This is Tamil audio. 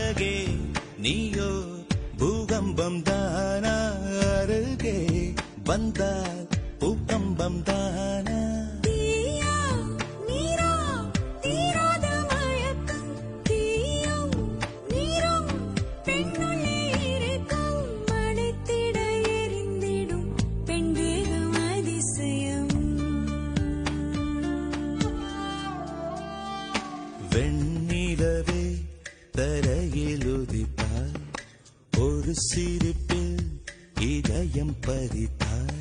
அழகே நீயோ பூகம்பம் தானா அருகே வந்தால் பூகம்பம் தானா வெண்ணிலவே தரையில் உதித்தாய் ஒரு சிரிப்பில் இதயம் பறித்தாய்